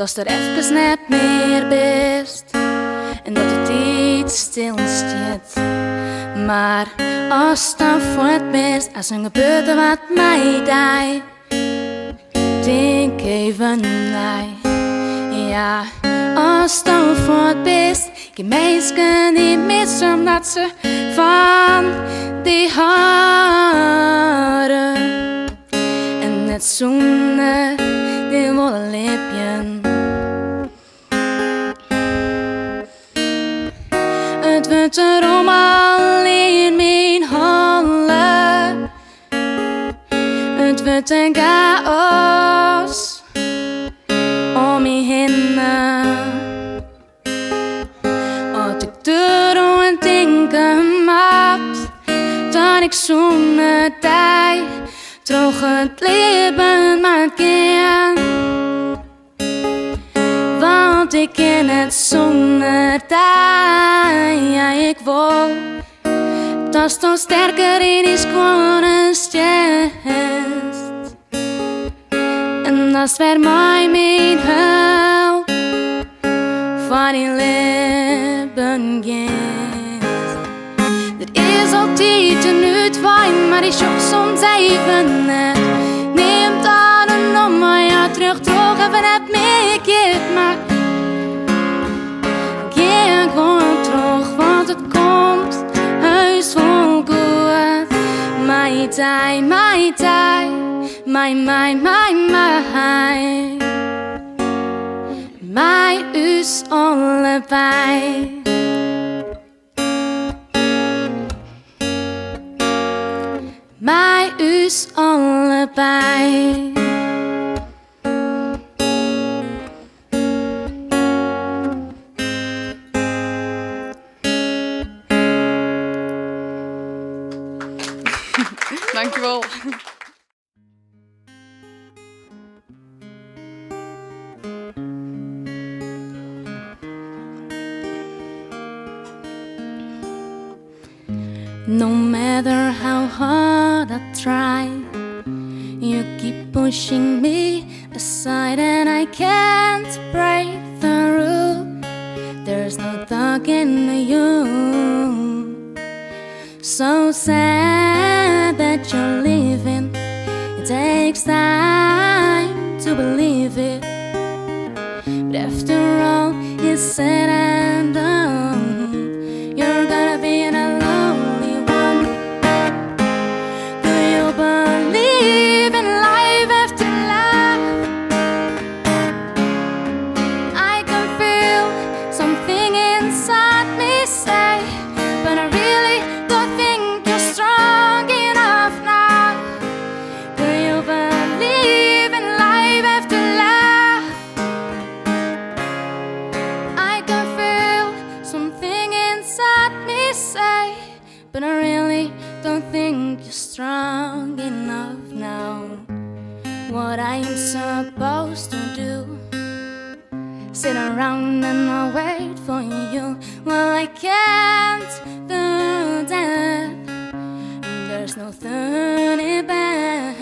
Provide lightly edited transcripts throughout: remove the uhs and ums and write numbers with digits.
dat er even net meer best en dat de tijd stilstaat. Maar als dan voor het best, als er gebeurt wat mij daai, denk even na. Ja, als dan voor het best, geen mensen die missen omdat ze van die haren en net zonder die wollen lipjen. Het wordt er allemaal in mijn handen. Het wordt een chaos om me heen. Als ik door en denken maakt, dat ik zonder tijd terug het leven maar ken. Want ik ken het zonder tijd. Ja, ik wil dat is toch sterker in die schone chest. En dat is waar mij mijn hulp van die leven geeft. Er is altijd een uitwijn, maar die shock soms even net. Neemt aan en om, maar ja, terug even het meegeeft. Maar keer gewoon terug, want het komt huis vol goed. My time, my time, my us allebei. My us allebei. Dankjewel. No matter how hard I try, you keep pushing me aside and I can't break through. There's no talking you. So sad that you're leaving. It takes time to believe it, but after all is said and done, you're gonna be in a lonely one. Do you believe in life after life? I can feel something inside me say, but I really don't think you're strong enough now. Do you believe in life after life? I can feel something inside me say, but I really don't think you're strong enough now. What I'm supposed to do, sit around and I'll wait for you. Well, I can't do that. There's no turning back.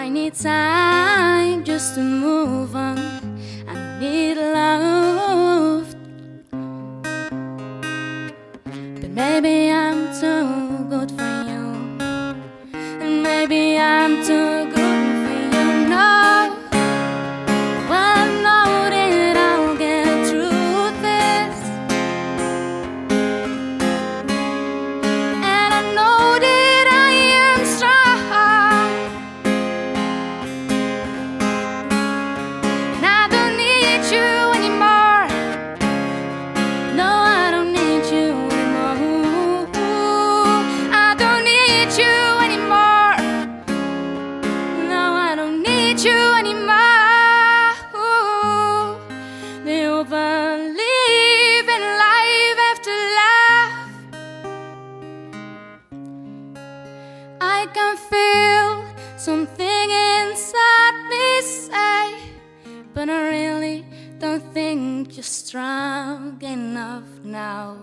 I need time just to move on. I need love, but maybe I'm too good for you. And maybe I'm too good for you. No, well, I know that I'll get through this, and I know that I am strong. And I don't need you anymore. No, I don't need you anymore. I don't need you anymore. No, I don't need you anymore. Do you believe in life after life? I can feel something inside me say, but I really don't think you're strong enough now.